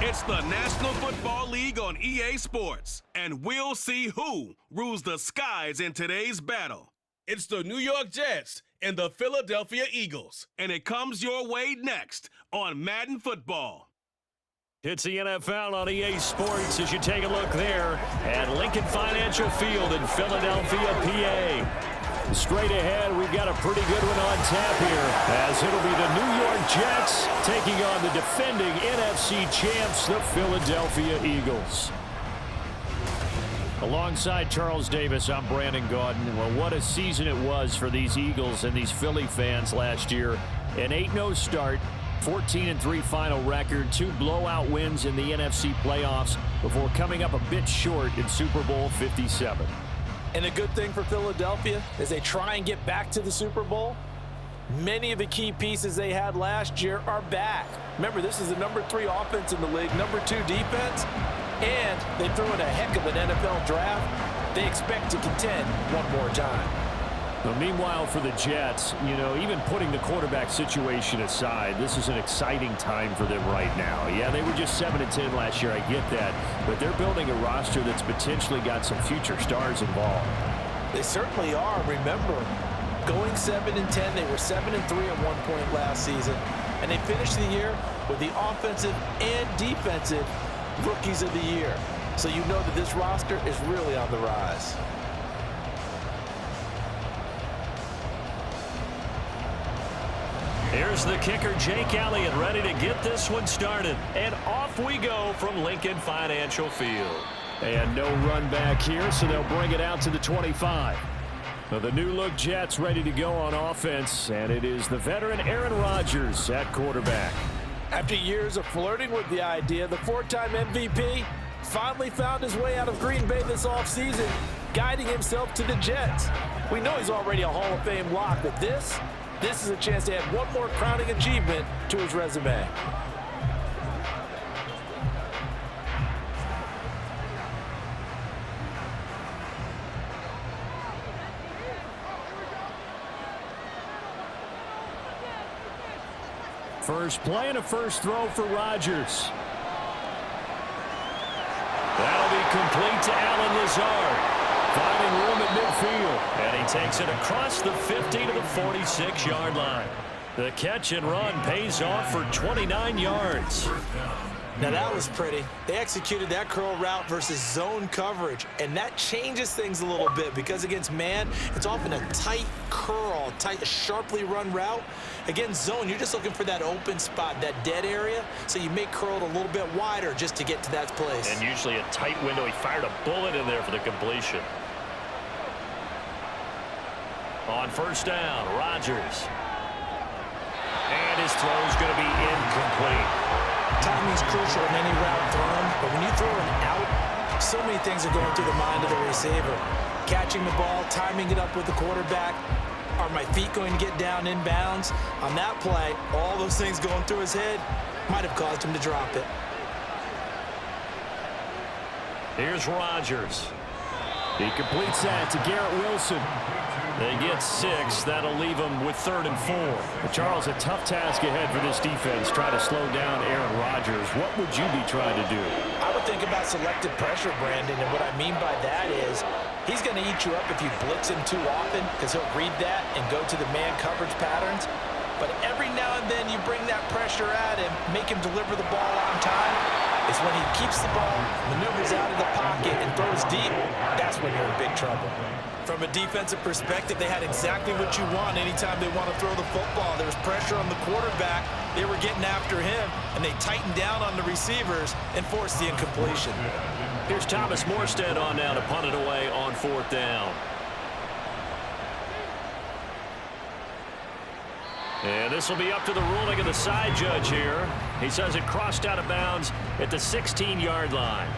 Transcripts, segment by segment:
It's the National Football League on EA Sports, and we'll see who rules the skies in today's battle. It's the New York Jets and the Philadelphia Eagles, and it comes your way next on Madden Football. It's the NFL on EA Sports as you take a look there at Lincoln Financial Field in Philadelphia, PA. Straight ahead, we've got a pretty good one on tap here, as it'll be the New York Jets taking on the defending NFC champs, the Philadelphia Eagles. Alongside Charles Davis, I'm Brandon Gaudin. Well, what a season it was for these Eagles and these Philly fans last year. An 8-0 start, 14-3 final record, 2 blowout wins in the NFC playoffs before coming up a bit short in Super Bowl 57. And the good thing for Philadelphia is they try and get back to the Super Bowl. Many of the key pieces they had last year are back. Remember, this is the number 3 offense in the league, number 2 defense, and they threw in a heck of an NFL draft. They expect to contend one more time. Well, meanwhile, for the Jets, even putting the quarterback situation aside, this is an exciting time for them right now. Yeah, they were just 7-10 last year, I get that, but they're building a roster that's potentially got some future stars involved. They certainly are. Remember, going 7-10, they were 7-3 at one point last season, and they finished the year with the offensive and defensive rookies of the year. So you know that this roster is really on the rise. Here's the kicker, Jake Elliott, ready to get this one started. And off we go from Lincoln Financial Field. And no run back here, so they'll bring it out to the 25. Now the new-look Jets ready to go on offense, and it is the veteran Aaron Rodgers at quarterback. After years of flirting with the idea, the 4-time MVP finally found his way out of Green Bay this offseason, guiding himself to the Jets. We know he's already a Hall of Fame lock, but this is a chance to add one more crowning achievement to his resume. First play and a first throw for Rodgers. That'll be complete to Allen Lazard. Finding room at midfield, and he takes it across the 50 to the 46-yard line. The catch and run pays off for 29 yards. Now that was pretty. They executed that curl route versus zone coverage, and that changes things a little bit because against man, it's often a tight curl, tight, sharply run route. Against zone, you're just looking for that open spot, that dead area, so you make curl a little bit wider just to get to that place. And usually a tight window. He fired a bullet in there for the completion. On first down, Rodgers. And his throw is going to be incomplete. Timing's crucial in any route thrown, but when you throw an out, so many things are going through the mind of the receiver. Catching the ball, timing it up with the quarterback. Are my feet going to get down inbounds? On that play, all those things going through his head might have caused him to drop it. Here's Rodgers. He completes that to Garrett Wilson. They get 6. That'll leave them with 3rd and 4. But Charles, a tough task ahead for this defense, trying to slow down Aaron Rodgers. What would you be trying to do? I would think about selective pressure, Brandon, and what I mean by that is he's going to eat you up if you blitz him too often because he'll read that and go to the man coverage patterns. But every now and then you bring that pressure at him, make him deliver the ball on time. It's when he keeps the ball, maneuvers out of the pocket, and throws deep, that's when you're in big trouble. From a defensive perspective, they had exactly what you want anytime they want to throw the football. There was pressure on the quarterback. They were getting after him, and they tightened down on the receivers and forced the incompletion. Here's Thomas Morstead on now to punt it away on 4th down. And this will be up to the ruling of the side judge here. He says it crossed out of bounds at the 16-yard line.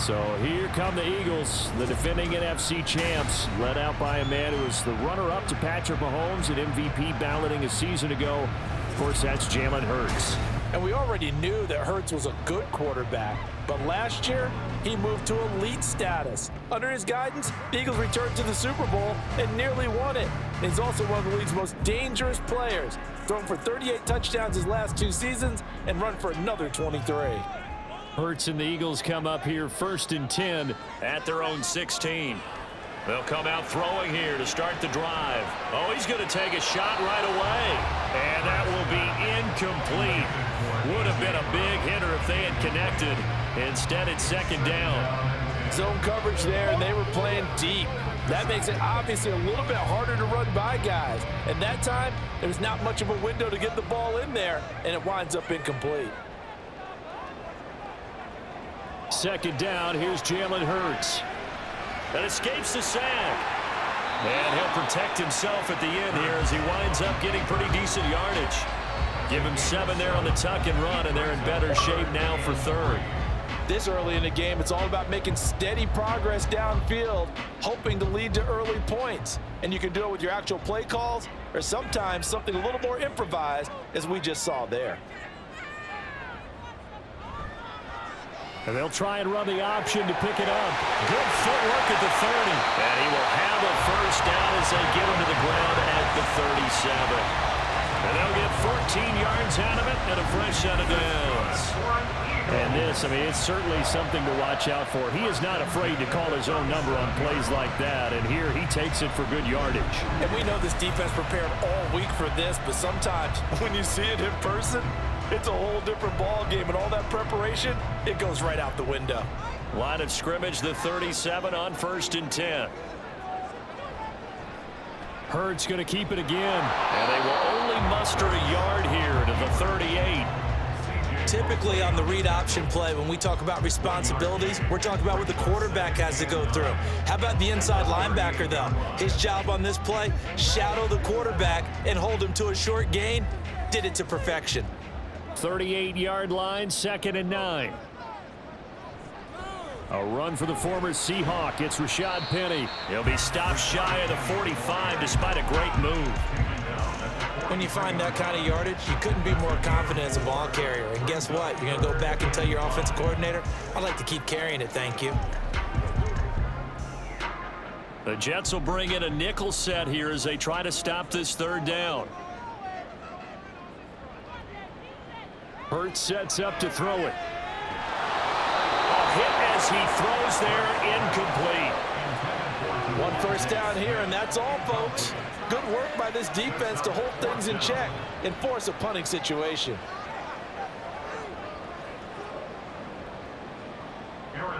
So here come the Eagles, the defending NFC champs, led out by a man who was the runner-up to Patrick Mahomes at MVP balloting a season ago. Of course, that's Jalen Hurts. And we already knew that Hurts was a good quarterback, but last year, he moved to elite status. Under his guidance, the Eagles returned to the Super Bowl and nearly won it. And he's also one of the league's most dangerous players, thrown for 38 touchdowns his last 2 seasons and run for another 23. Hurts and the Eagles come up here 1st and 10 at their own 16. They'll come out throwing here to start the drive. Oh, he's going to take a shot right away. And that will be incomplete. Would have been a big hitter if they had connected. Instead, it's 2nd down. Zone coverage there, and they were playing deep. That makes it obviously a little bit harder to run by guys. And that time, there's not much of a window to get the ball in there, and it winds up incomplete. 2nd down, here's Jalen Hurts. That escapes the sack. And he'll protect himself at the end here as he winds up getting pretty decent yardage. Give him 7 there on the tuck and run, and they're in better shape now for 3rd. This early in the game, it's all about making steady progress downfield, hoping to lead to early points. And you can do it with your actual play calls, or sometimes something a little more improvised, as we just saw there. And they'll try and run the option to pick it up. Good footwork at the 30. And he will have a 1st down as they get him to the ground at the 37. And they'll get 14 yards out of it and a fresh set of downs. And this, I mean, it's certainly something to watch out for. He is not afraid to call his own number on plays like that. And here he takes it for good yardage. And we know this defense prepared all week for this, but sometimes when you see it in person, it's a whole different ball game, and all that preparation, it goes right out the window. Line of scrimmage, the 37 on 1st and 10. Hurts going to keep it again. And they will only muster a yard here to the 38. Typically on the read option play, when we talk about responsibilities, we're talking about what the quarterback has to go through. How about the inside linebacker, though? His job on this play, shadow the quarterback and hold him to a short gain. Did it to perfection. 38-yard line, 2nd and 9. A run for the former Seahawk. It's Rashad Penny. He'll be stopped shy of the 45 despite a great move. When you find that kind of yardage, you couldn't be more confident as a ball carrier. And guess what? You're going to go back and tell your offensive coordinator, I'd like to keep carrying it, thank you. The Jets will bring in a nickel set here as they try to stop this 3rd down. Hurts sets up to throw it. A hit as he throws there, incomplete. 1 1st down here, and that's all, folks. Good work by this defense to hold things in check and force a punting situation.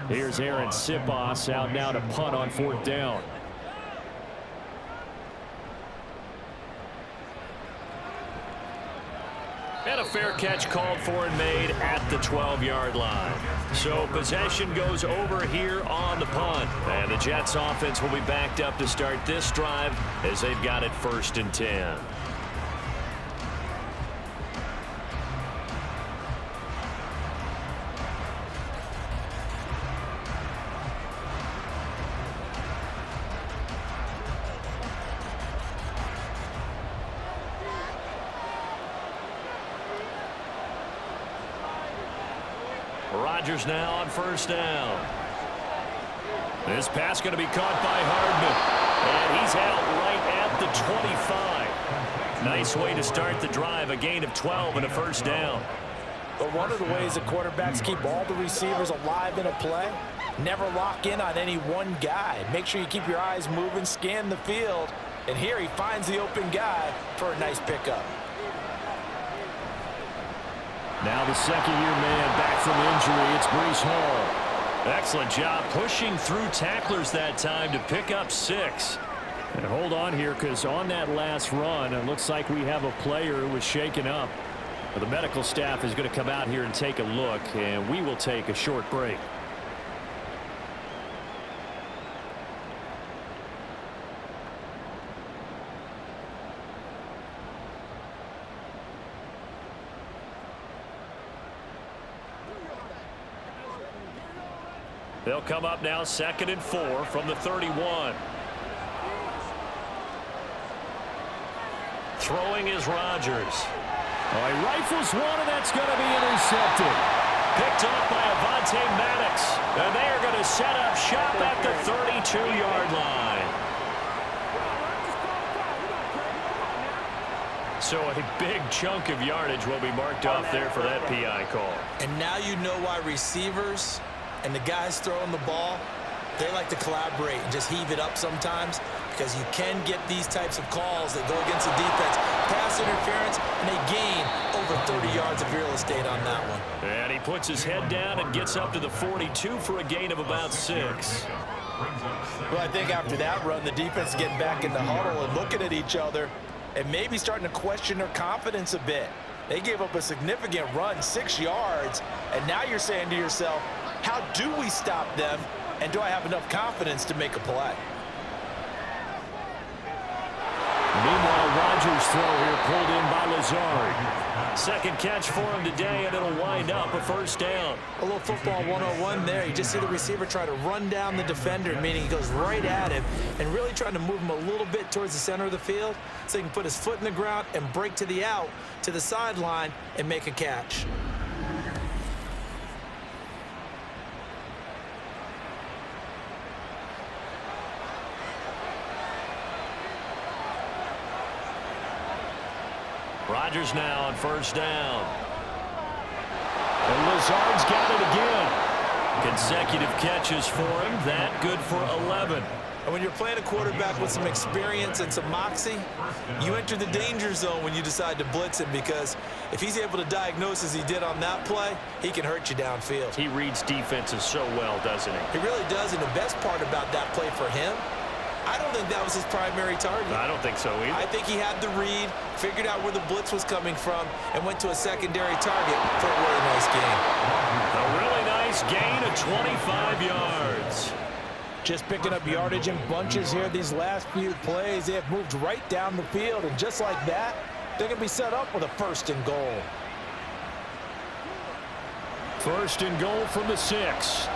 Here's Aaron Sipos out now to punt on 4th down. And a fair catch called for and made at the 12-yard line. So possession goes over here on the punt. And the Jets offense will be backed up to start this drive as they've got it 1st and 10. Rodgers now on 1st down. This pass going to be caught by Hardman. And he's out right at the 25. Nice way to start the drive. A gain of 12 and a 1st down. But one of the ways that quarterbacks keep all the receivers alive in a play, never lock in on any one guy. Make sure you keep your eyes moving, scan the field. And here he finds the open guy for a nice pickup. Now the 2nd-year man back from injury. It's Breece Hall. Excellent job pushing through tacklers that time to pick up 6. And hold on here, because on that last run, it looks like we have a player who was shaken up. The medical staff is going to come out here and take a look, and we will take a short break. They'll come up now 2nd and 4 from the 31. Throwing is Rodgers. Oh, he rifles one, and that's going to be intercepted. Picked up by Avonte Maddox. And they are going to set up shop at the 32-yard line. So a big chunk of yardage will be marked off there for that PI call. And now you know why receivers and the guys throwing the ball, they like to collaborate and just heave it up sometimes, because you can get these types of calls that go against the defense. Pass interference, and they gain over 30 yards of real estate on that one. And he puts his head down and gets up to the 42 for a gain of about 6. Well, I think after that run, the defense is getting back in the huddle and looking at each other and maybe starting to question their confidence a bit. They gave up a significant run, 6 yards, and now you're saying to yourself, how do we stop them, and do I have enough confidence to make a play? Meanwhile, Rodgers' throw here pulled in by Lazard. Second catch for him today, and it'll wind up a first down. A little football 101 there. You just see the receiver try to run down the defender, meaning he goes right at him and really trying to move him a little bit towards the center of the field so he can put his foot in the ground and break to the out, to the sideline, and make a catch. Rodgers now on first down. And Lazard's got it again. Consecutive catches for him. That good for 11. And when you're playing a quarterback with some experience and some moxie, you enter the danger zone when you decide to blitz him, because if he's able to diagnose as he did on that play, he can hurt you downfield. He reads defenses so well, doesn't he? He really does, and the best part about that play for him, I don't think that was his primary target. I don't think so either. I think he had the read, figured out where the blitz was coming from, and went to a secondary target for a really nice gain. A really nice gain of 25 yards. Just picking up yardage in bunches here these last few plays. They have moved right down the field, and just like that, they're going to be set up with a first and goal. First and goal from the 6.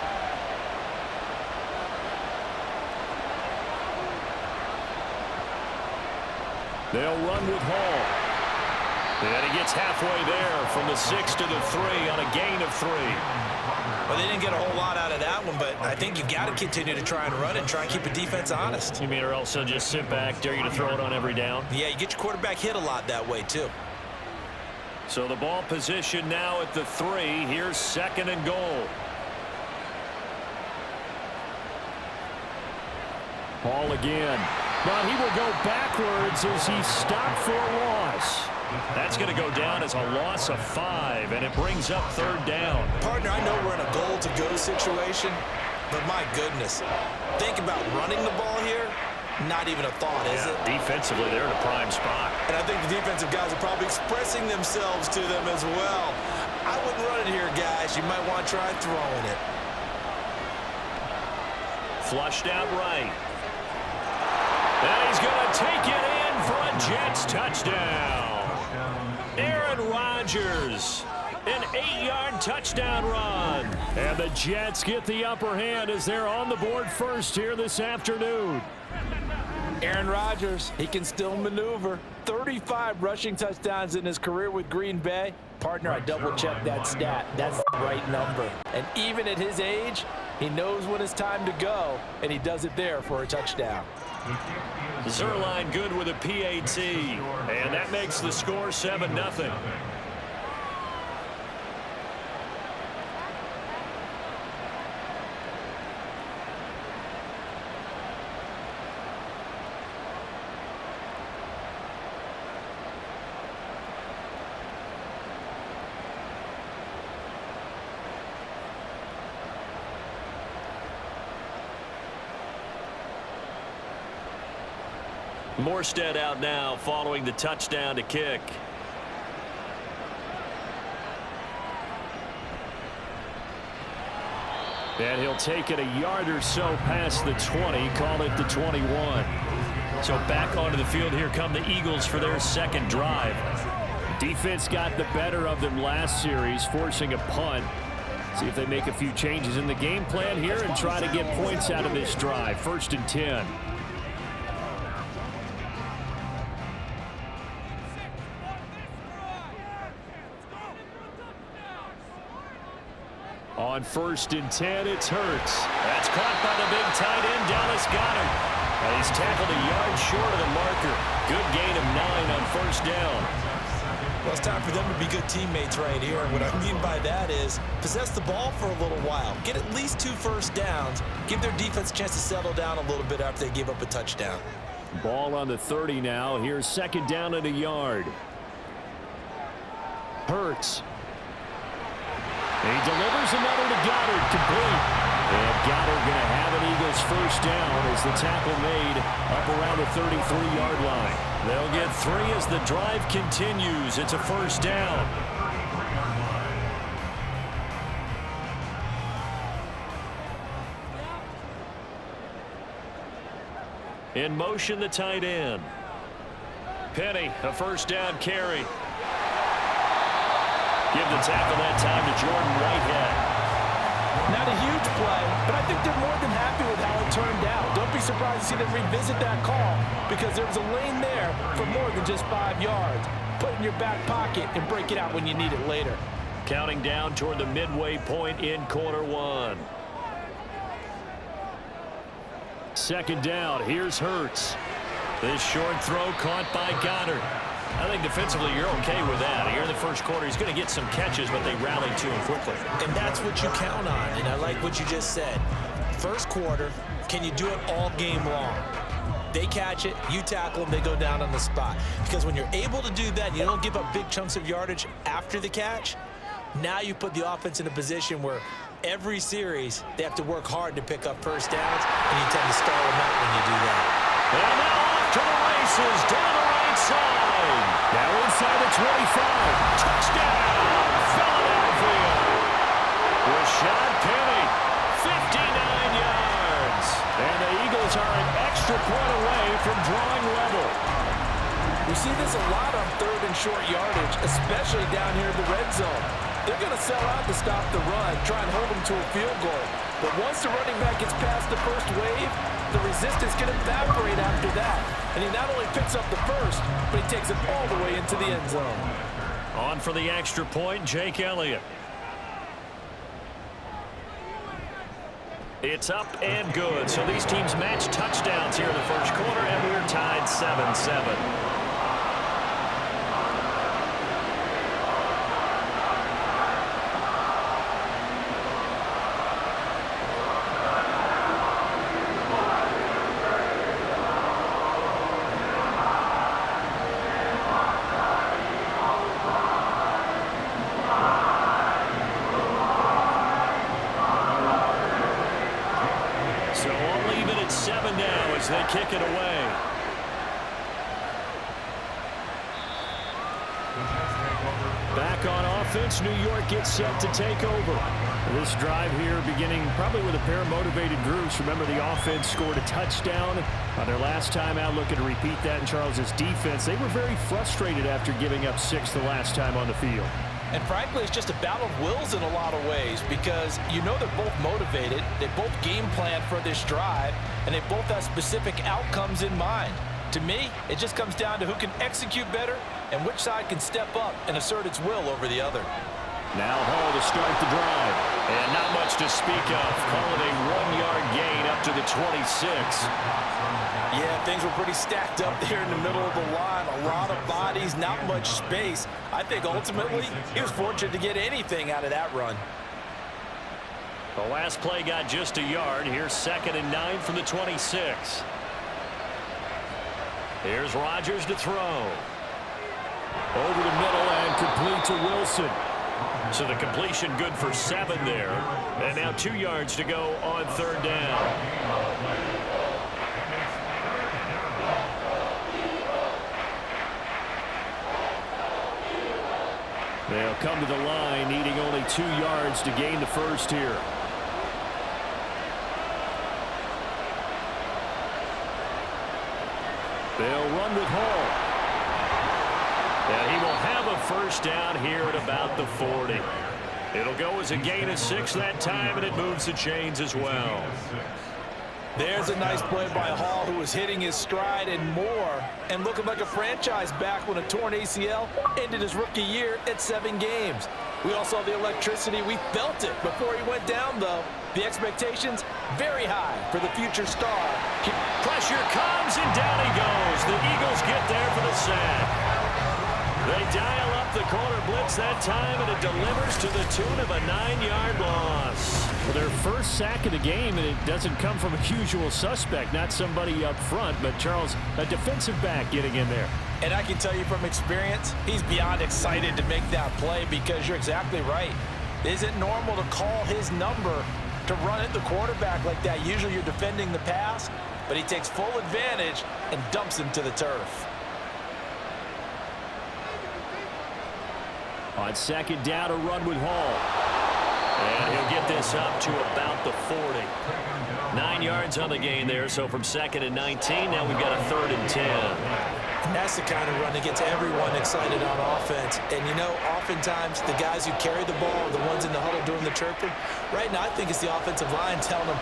They'll run with Hall. And he gets halfway there from the 6 to the 3 on a gain of 3. Well, they didn't get a whole lot out of that one, but I think you got to continue to try and run and try and keep the defense honest. You mean or else they'll just sit back, dare you to throw it on every down? Yeah, you get your quarterback hit a lot that way, too. So the ball position now at the 3. Here's second and goal. Hall again. But he will go backwards as he stopped for a loss. That's going to go down as a loss of 5, and it brings up third down. Partner, I know we're in a goal-to-go situation, but my goodness, think about running the ball here. Not even a thought, is it? Defensively, they're in a prime spot. And I think the defensive guys are probably expressing themselves to them as well. I wouldn't run it here, guys. You might want to try throwing it. Flushed out right. And he's going to take it in for a Jets touchdown. Aaron Rodgers, an 8-yard touchdown run. And the Jets get the upper hand as they're on the board first here this afternoon. Aaron Rodgers, he can still maneuver. 35 rushing touchdowns in his career with Green Bay. Partner, I double-checked that stat. That's the right number. And even at his age, he knows when it's time to go, and he does it there for a touchdown. Zerline good with a PAT, and that makes the score 7-0. Morstead out now following the touchdown to kick. And he'll take it a yard or so past the 20, call it the 21. So back onto the field here come the Eagles for their second drive. Defense got the better of them last series, forcing a punt. See if they make a few changes in the game plan here and try to get points out of this drive. 1st and 10. On 1st and 10, it's Hurts. That's caught by the big tight end, Dallas Goedert. And he's tackled a yard short of the marker. Good gain of 9 on 1st down. Well, it's time for them to be good teammates right here. And what I mean by that is possess the ball for a little while. Get at least 2 first downs. Give their defense a chance to settle down a little bit after they give up a touchdown. Ball on the 30 now. Here's second down and a yard. Hurts. He delivers another to Goddard, complete. And Goddard going to have an Eagles first down as the tackle made up around the 33-yard line. They'll get 3 as the drive continues. It's a first down. In motion, the tight end. Penny, a first down carry. Give the tackle that time to Jordan Whitehead. Not a huge play, but I think they're more than happy with how it turned out. Don't be surprised to see them revisit that call because there was a lane there for more than just 5 yards. Put it in your back pocket and break it out when you need it later. Counting down toward the midway point in quarter 1. Second down. Here's Hurts. This short throw caught by Goddard. I think defensively you're okay with that. Here in the first quarter, he's going to get some catches, but they rallied to him quickly. And that's what you count on, and I like what you just said. First quarter, can you do it all game long? They catch it, you tackle them, they go down on the spot. Because when you're able to do that, you don't give up big chunks of yardage after the catch, now you put the offense in a position where every series they have to work hard to pick up first downs, and you tend to stall them out when you do that. And now off to the races, down the right side. Now inside the 25. Touchdown, Philadelphia. Rashad Penny, 59 yards. And the Eagles are an extra point away from drawing level. We see this a lot on 3rd and short yardage, especially down here in the red zone. They're going to sell out to stop the run, try and hold them to a field goal. But once the running back gets past the first wave, the resistance can evaporate after that. And he not only picks up the first, but he takes it all the way into the end zone. On for the extra point, Jake Elliott. It's up and good. So these teams match touchdowns here in the first quarter, and we're tied 7-7. They kick it away. Back on offense, New York gets set to take over. This drive here beginning probably with a pair of motivated groups. Remember, the offense scored a touchdown on their last time out, looking to repeat that in Charles's defense. They were very frustrated after giving up 6 the last time on the field. And frankly, it's just a battle of wills in a lot of ways because you know they're both motivated, they both game plan for this drive, and they both have specific outcomes in mind. To me, it just comes down to who can execute better and which side can step up and assert its will over the other. Now Hall to start the drive. And not much to speak of. Call it a 1-yard gain up to the 26. Yeah, things were pretty stacked up there in the middle of the line. A lot of bodies, not much space. I think ultimately he was fortunate to get anything out of that run. The last play got just a yard. Here's 2nd and 9 from the 26. Here's Rodgers to throw. Over the middle and complete to Wilson. So the completion good for 7 there. And now 2 yards to go on 3rd down. They'll come to the line, needing only 2 yards to gain the first here. They'll run with Hall. And he will have a first down here at about the 40. It'll go as a gain of 6 that time, and it moves the chains as well. There's a nice play by Hall, who was hitting his stride and more, and looking like a franchise back when a torn ACL ended his rookie year at 7 games. We all saw the electricity. We felt it before he went down, though. The expectations very high for the future star. Pressure comes, and down he goes. The Eagles get there for the sack. They dial up the corner blitz that time, and it delivers to the tune of a 9-yard loss. Well, their first sack of the game, and it doesn't come from a usual suspect, not somebody up front, but Charles, a defensive back getting in there. And I can tell you from experience, he's beyond excited to make that play because you're exactly right. It isn't normal to call his number to run at the quarterback like that. Usually you're defending the pass, but he takes full advantage and dumps him to the turf. On second down, a run with Hall. And he'll get this up to about the 40. 9 yards on the gain there, so from 2nd and 19, now we've got a 3rd and 10. And that's the kind of run that gets everyone excited on offense. And, you know, oftentimes the guys who carry the ball are the ones in the huddle doing the chirping. Right now, I think it's the offensive line telling them,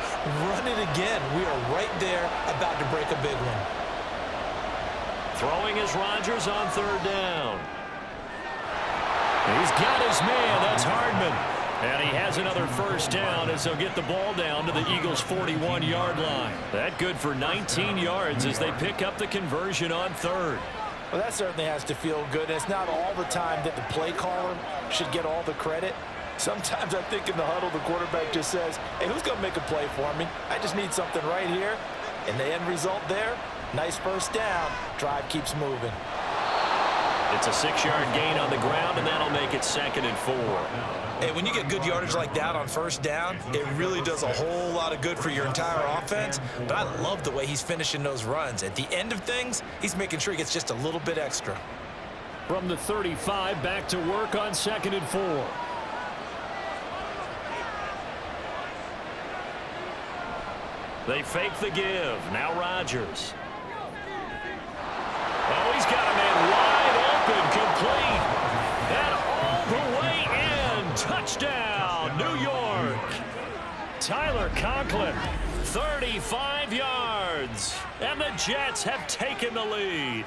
run it again. We are right there about to break a big one. Throwing is Rodgers on 3rd down. He's got his man. That's Hardman. And he has another 1st down as they'll get the ball down to the Eagles' 41-yard line. That good for 19 yards as they pick up the conversion on 3rd. Well, that certainly has to feel good. And it's not all the time that the play caller should get all the credit. Sometimes I think in the huddle, the quarterback just says, hey, who's going to make a play for me? I just need something right here. And the end result there, nice 1st down. Drive keeps moving. It's a 6-yard gain on the ground, and that'll make it 2nd and 4. Hey, when you get good yardage like that on 1st down, it really does a whole lot of good for your entire offense. But I love the way he's finishing those runs. At the end of things, he's making sure he gets just a little bit extra. From the 35, back to work on 2nd and 4. They fake the give. Now Rodgers. Oh, he's got a man wide open, complete. And all the way in. Touchdown, New York. Tyler Conklin, 35 yards. And the Jets have taken the lead.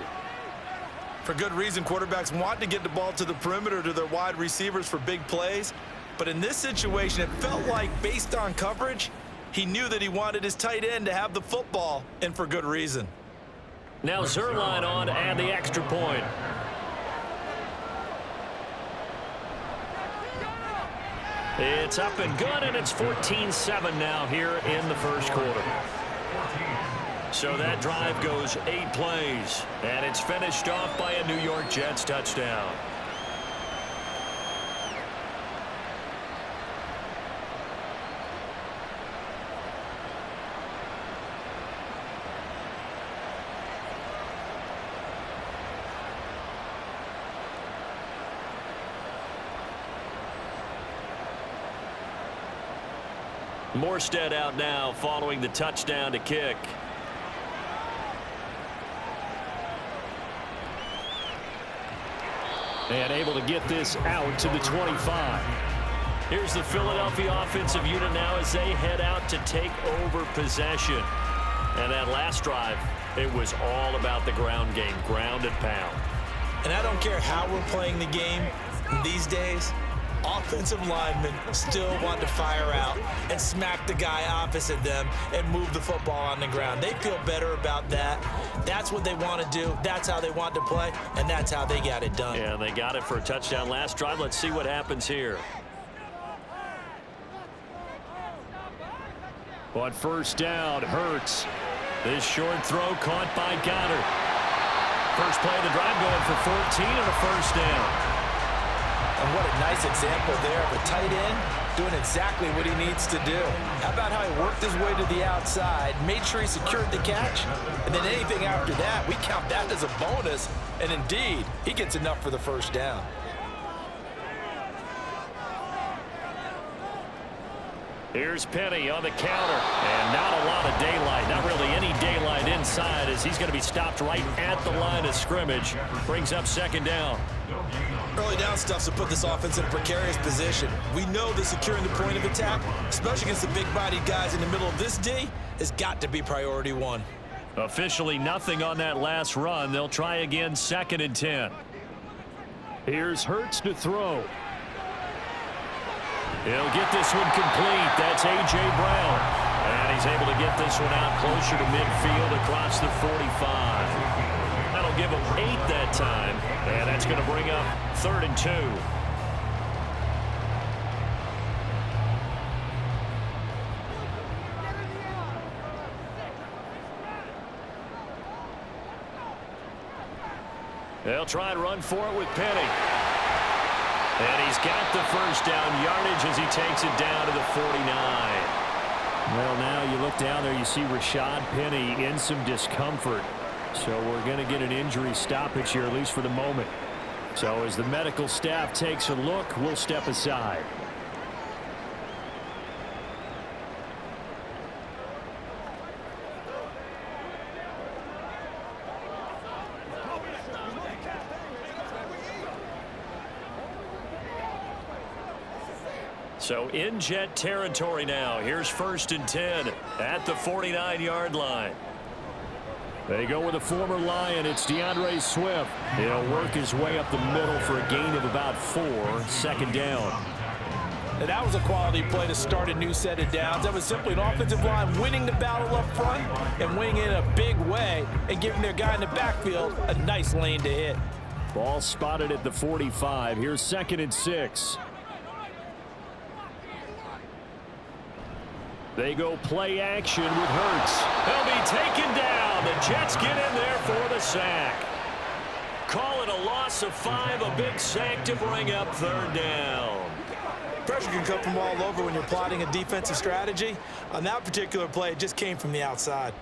For good reason, quarterbacks want to get the ball to the perimeter to their wide receivers for big plays. But in this situation, it felt like, based on coverage, he knew that he wanted his tight end to have the football, and for good reason. Now Zerline on to add the extra point. It's up and good, and it's 14-7 now here in the 1st quarter. So that drive goes 8 plays, and it's finished off by a New York Jets touchdown. Morstead out now following the touchdown to kick. And able to get this out to the 25. Here's the Philadelphia offensive unit now as they head out to take over possession. And that last drive, it was all about the ground game, ground and pound. And I don't care how we're playing the game these days, offensive linemen still want to fire out and smack the guy opposite them and move the football on the ground. They feel better about that. That's what they want to do. That's how they want to play, and that's how they got it done. Yeah, they got it for a touchdown last drive. Let's see what happens here. On 1st down, Hurts. This short throw caught by Goddard. First play of the drive going for 14 and a 1st down. And what a nice example there of a tight end doing exactly what he needs to do. How about how he worked his way to the outside, made sure he secured the catch, and then anything after that, we count that as a bonus. And indeed, he gets enough for the 1st down. Here's Penny on the counter, and not a lot of daylight. Not really any daylight inside as he's going to be stopped right at the line of scrimmage. Brings up 2nd down. Early down stuff to put this offense in a precarious position. We know that securing the point of attack, especially against the big-bodied guys in the middle of this D, has got to be priority 1. Officially nothing on that last run. They'll try again 2nd and 10. Here's Hurts to throw. He'll get this one complete. That's A.J. Brown. And he's able to get this one out closer to midfield across the 45. That'll give him 8 that time. And that's going to bring up 3rd and 2. They'll try and run for it with Penny. And he's got the first down yardage as he takes it down to the 49. Well, now you look down there, you see Rashad Penny in some discomfort. So we're going to get an injury stoppage here, at least for the moment. So as the medical staff takes a look, we'll step aside. So in Jet territory now. Here's 1st and 10 at the 49-yard line. They go with a former Lion. It's DeAndre Swift. He'll work his way up the middle for a gain of about 4. 2nd down. And that was a quality play to start a new set of downs. That was simply an offensive line winning the battle up front and winning it in a big way and giving their guy in the backfield a nice lane to hit. Ball spotted at the 45. Here's 2nd and 6. They go play action with Hurts. He'll be taken down. The Jets get in there for the sack. Call it a loss of 5, a big sack to bring up 3rd down. Pressure can come from all over when you're plotting a defensive strategy. On that particular play, it just came from the outside.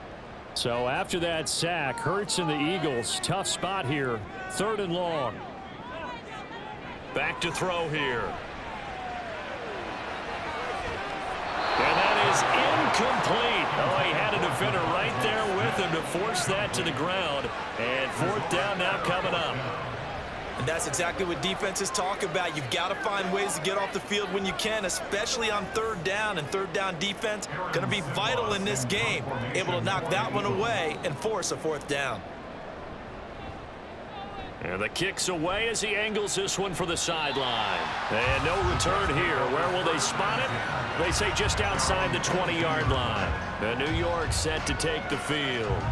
So after that sack, Hurts and the Eagles, tough spot here. 3rd and long. Back to throw here. And that is incomplete. Oh, he had a defender right there with him to force that to the ground. And 4th down now coming up. And that's exactly what defenses talk about. You've got to find ways to get off the field when you can, especially on 3rd down. And 3rd down defense going to be vital in this game. Able to knock that one away and force a 4th down. And the kick's away as he angles this one for the sideline. And no return here. Where will they spot it? They say just outside the 20-yard line. The New York set to take the field.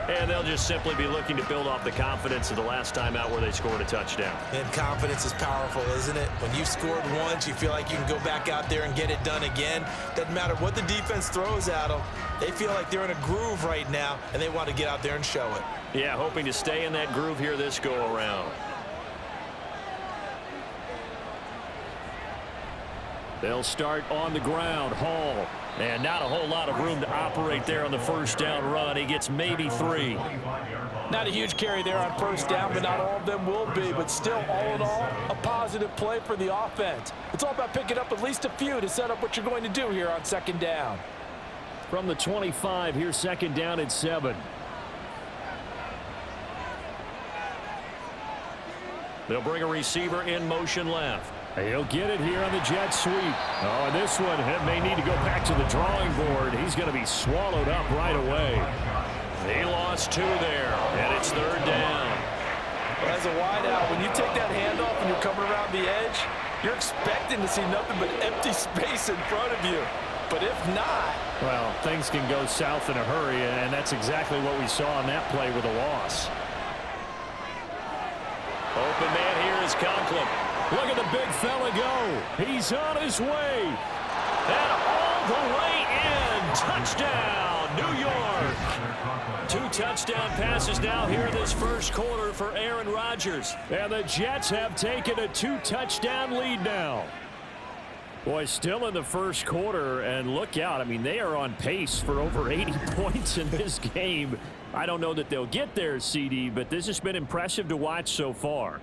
And they'll just simply be looking to build off the confidence of the last time out where they scored a touchdown. And confidence is powerful, isn't it? When you've scored once, you feel like you can go back out there and get it done again. Doesn't matter what the defense throws at them. They feel like they're in a groove right now, and they want to get out there and show it. Yeah, hoping to stay in that groove here this go-around. They'll start on the ground. Hall. And not a whole lot of room to operate there on the 1st down run. He gets maybe 3. Not a huge carry there on 1st down, but not all of them will be. But still, all in all, a positive play for the offense. It's all about picking up at least a few to set up what you're going to do here on 2nd down. From the 25, here's 2nd down and 7. They'll bring a receiver in motion left. He'll get it here on the jet sweep. Oh, and this one may need to go back to the drawing board. He's going to be swallowed up right away. He lost 2 there, and it's 3rd down. Well, as a wideout, when you take that handoff and you're coming around the edge, you're expecting to see nothing but empty space in front of you. But if not... Well, things can go south in a hurry, and that's exactly what we saw on that play with a loss. Open man here is Conklin. Look at the big fella go. He's on his way. And all the way in. Touchdown, New York. 2 touchdown passes now here in this 1st quarter for Aaron Rodgers. And the Jets have taken a 2-touchdown lead now. Boy, still in the 1st quarter, and look out. I mean, they are on pace for over 80 points in this game. I don't know that they'll get there, CD, but this has been impressive to watch so far.